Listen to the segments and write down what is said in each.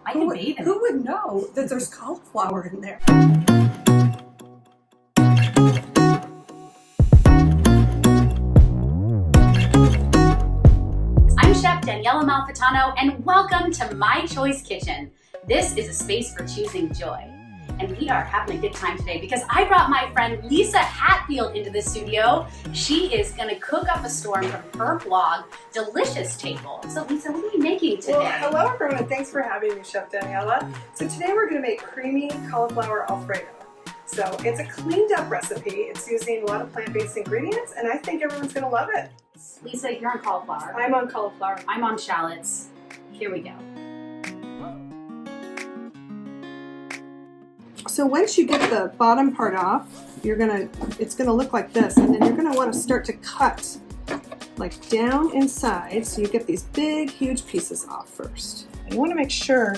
I can bathe in it. Who would know that there's cauliflower in there? I'm Chef Daniela Malfitano, and welcome to My Choice Kitchen. This is a space for choosing joy. And we are having a good time today because I brought my friend Lisa Hatfield into the studio. She is gonna cook up a storm from her blog, Delicious Table. So Lisa, what are you making today? Well, hello everyone, and thanks for having me, Chef Daniela. So today we're gonna make creamy cauliflower Alfredo. So it's a cleaned up recipe. It's using a lot of plant-based ingredients, and I think everyone's gonna love it. Lisa, you're on cauliflower. I'm on cauliflower. I'm on shallots. Here we go. So once you get the bottom part off, it's gonna look like this, and then you're gonna want to start to cut like down inside, so you get these big, huge pieces off first. And you want to make sure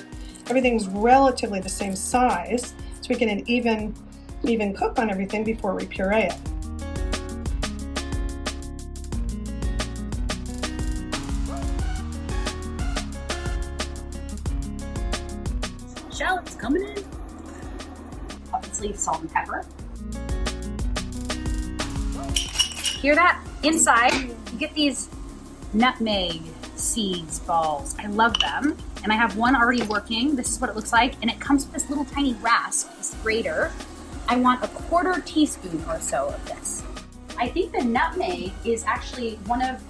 everything's relatively the same size, so we get an even cook on everything before we puree it. Shallots coming in. Obviously, salt and pepper. Hear that? Inside, you get these nutmeg seeds balls. I love them. And I have one already working. This is what it looks like. And it comes with this little tiny rasp, this grater. I want a 1/4 teaspoon or so of this. I think the nutmeg is actually one of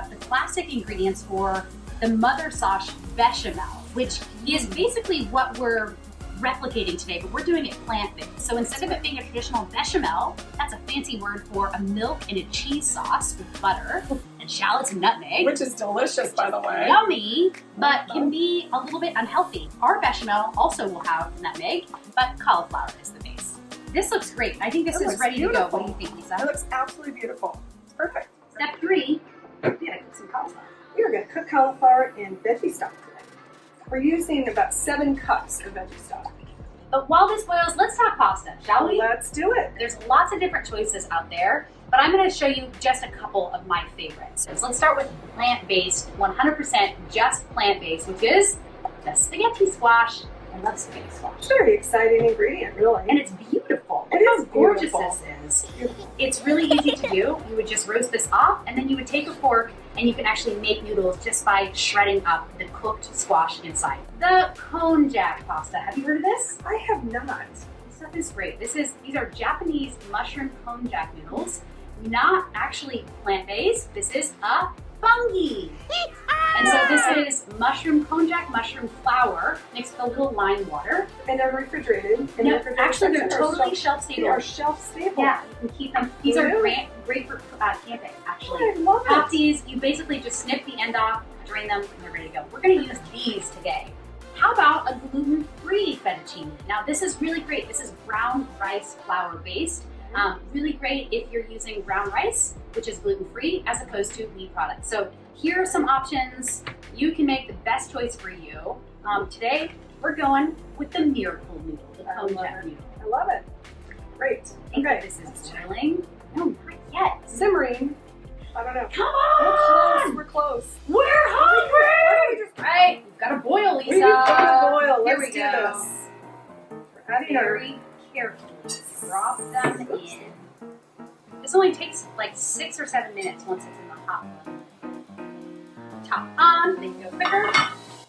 the classic ingredients for the mother sauce bechamel, which is basically what we're replicating today, but we're doing it plant-based. So instead of it being a traditional bechamel, that's a fancy word for a milk and a cheese sauce with butter and shallots and nutmeg. Which is delicious, by the way. Yummy, but can be a little bit unhealthy. Our bechamel also will have nutmeg, but cauliflower is the base. This looks great. I think this is ready to go. What do you think, Lisa? It looks absolutely beautiful. It's perfect. Step 3, we gotta cook some cauliflower. We are going to cook cauliflower in veggie stock today. We're using about 7 cups of veggie stock. But while this boils, let's talk pasta, shall we? Let's do it. There's lots of different choices out there, but I'm going to show you just a couple of my favorites. So let's start with plant-based, 100% just plant-based, which is the spaghetti squash. I love spaghetti squash. It's a very exciting ingredient, really. And it's beautiful. It Look is how gorgeous beautiful. this is. Beautiful. It's really easy to do. You would just roast this off, and then you would take a fork and you can actually make noodles just by shredding up the cooked squash inside. The konjac pasta. Have you heard of this? I have not. This stuff is great. These are Japanese mushroom konjac noodles. Not actually plant-based. This is a fungi. And so this is mushroom konjac, mushroom flour mixed with a little lime water. And they're refrigerated. No, actually they're totally shelf stable. They are shelf stable. Yeah, you can keep them. These are Really? great for camping, actually. I love it. Pop these, you basically just snip the end off, drain them, and they're ready to go. We're gonna use these today. How about a gluten-free fettuccine? Now this is really great. This is brown rice flour based. Really great if you're using brown rice, which is gluten-free, as opposed to wheat products. So here are some options. You can make the best choice for you. Today, we're going with the miracle noodle, the konjac noodle. I love it. Great. Okay, this is boiling. No, not yet. Simmering. I don't know. Come on! We're close. We're hungry! Right, we've got to boil, Lisa. We've got to boil. Here Let's we do go. this. We're adding our Very carefully drop them in. This only takes like 6 or 7 minutes once it's in the hot one. Top on, they go quicker.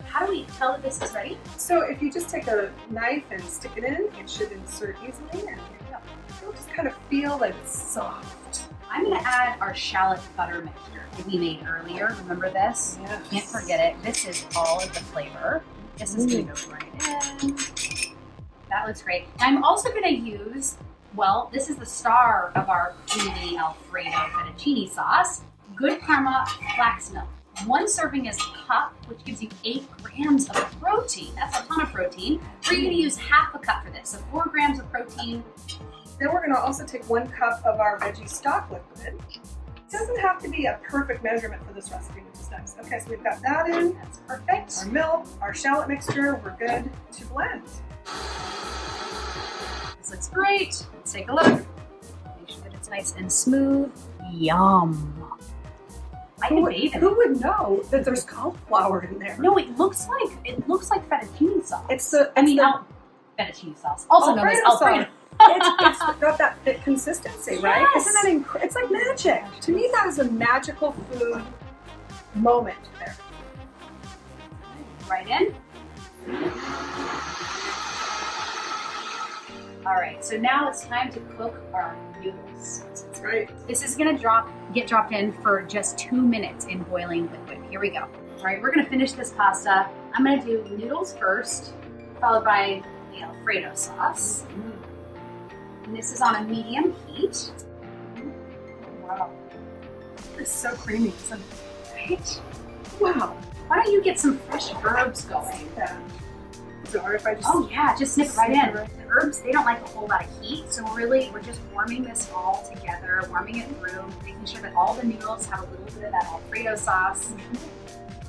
How do we tell that this is ready? So if you just take a knife and stick it in, it should insert easily, and you'll just kind of feel that it's soft. I'm gonna add our shallot butter mixture that we made earlier. Remember this? Yes. Can't forget it. This is all of the flavor. This is gonna go right in. That looks great. I'm also gonna use, well, this is the star of our creamy Alfredo fettuccine sauce, good Karma Flax Milk. 1 serving is a cup, which gives you 8 grams of protein. That's a ton of protein. We're gonna use half a cup for this, so 4 grams of protein. Then we're going to also take 1 cup of our veggie stock liquid. It doesn't have to be a perfect measurement for this recipe, which is nice. Okay, so we've got that in. That's perfect. Our milk, our shallot mixture, we're good to blend. This looks great. Let's take a look. Make sure that it's nice and smooth. Yum. I could bathe in Who it. would know that there's cauliflower in there? No, it looks like fettuccine sauce. Fettuccine sauce, also known as Alfredo Alfredo. it's got that thick consistency, right? Yes. Isn't that it's like magic. To me, that is a magical food moment there. Right in. All right, so now it's time to cook our noodles. That's right. This is gonna get dropped in for just 2 minutes in boiling liquid. Here we go. All right, we're gonna finish this pasta. I'm gonna do noodles first, followed by the Alfredo sauce. And this is on a medium heat. Wow. It's so creamy, isn't it? Right? Wow. Why don't you get some fresh herbs going? Yeah. Is it hard if I just... Oh yeah, just snip right in. Right. The herbs, they don't like a whole lot of heat, so we're just warming this all together, warming it through, making sure that all the noodles have a little bit of that Alfredo sauce.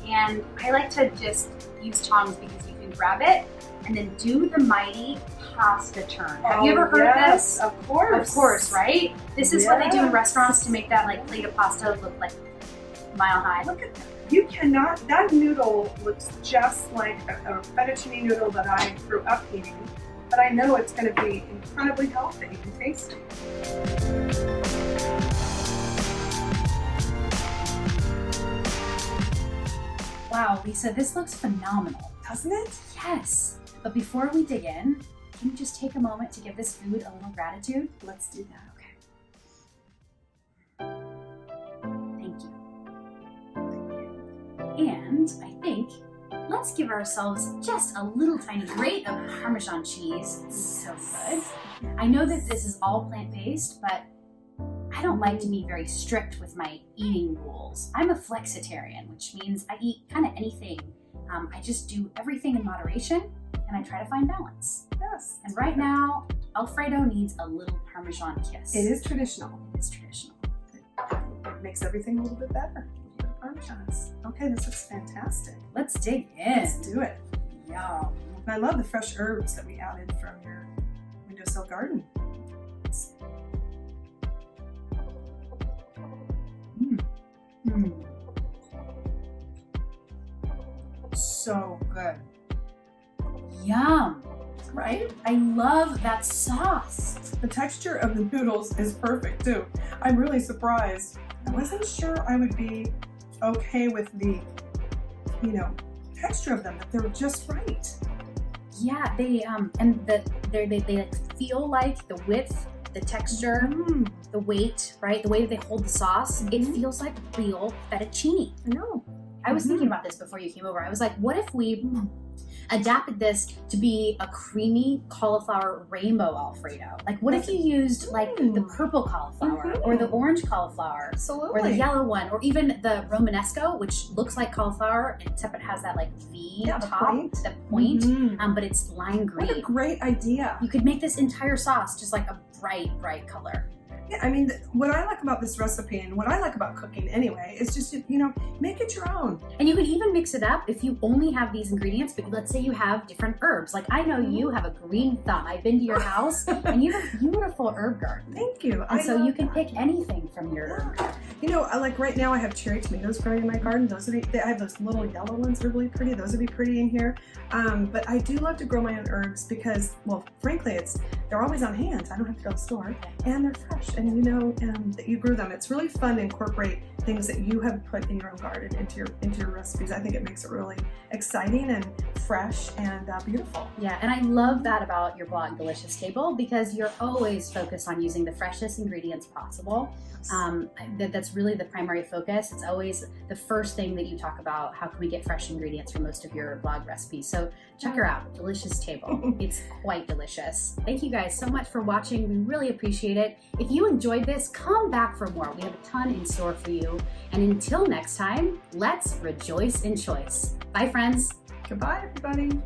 And I like to just use tongs because you can grab it and then do the mighty pasta turn. Have you ever heard of this? Of course. Of course, right? This is what they do in restaurants to make that like plate of pasta look like mile high. Look at that. You cannot, that noodle looks just like a fettuccine noodle that I grew up eating, but I know it's going to be incredibly healthy and tasty. Wow, Lisa, this looks phenomenal. Doesn't it? Yes, but before we dig in, can you just take a moment to give this food a little gratitude? Let's do that. Okay. Thank you. And I think let's give ourselves just a little tiny grate of Parmesan cheese. It's so good. I know that this is all plant-based, but I don't like to be very strict with my eating rules. I'm a flexitarian, which means I eat kind of anything. I just do everything in moderation, and I try to find balance. Yes. And right now, Alfredo needs a little Parmesan kiss. It is traditional. It is traditional. It makes everything a little bit better. Parmesan. Okay, this looks fantastic. Let's dig in. Let's do it. Yum. And I love the fresh herbs that we added from your windowsill garden. So good. Yum. Right? I love that sauce. The texture of the noodles is perfect too. I'm really surprised. I wasn't sure I would be okay with the, texture of them, but they were just right. Yeah, they feel like the width, the texture, the weight, right? The way that they hold the sauce, it feels like real fettuccine. I know. I was thinking about this before you came over. I was like, what if we adapted this to be a creamy cauliflower rainbow Alfredo? Like, what if you used like the purple cauliflower or the orange cauliflower Absolutely. or the yellow one, or even the Romanesco, which looks like cauliflower except it has that like V top, the point, but it's lime green. What a great idea. You could make this entire sauce just like a bright color. Yeah, I mean, what I like about this recipe and what I like about cooking anyway is just, make it your own. And you can even mix it up if you only have these ingredients, but let's say you have different herbs. Like I know you have a green thumb. I've been to your house and you have a beautiful herb garden. Thank you. And so you can pick anything from your herb garden. Like right now I have cherry tomatoes growing in my garden. I have those little yellow ones, they're really pretty. Those would be pretty in here. But I do love to grow my own herbs because, well, frankly, they're always on hand. I don't have to go to the store and they're fresh. And that you grew them. It's really fun to incorporate things that you have put in your own garden into your recipes. I think it makes it really exciting and fresh and beautiful. Yeah, and I love that about your blog, Delicious Table, because you're always focused on using the freshest ingredients possible. That's really the primary focus. It's always the first thing that you talk about. How can we get fresh ingredients for most of your blog recipes? So check her out, Delicious Table. It's quite delicious. Thank you guys so much for watching. We really appreciate it. If you enjoyed this, come back for more. We have a ton in store for you. And until next time, let's rejoice in choice. Bye, friends. Goodbye, everybody.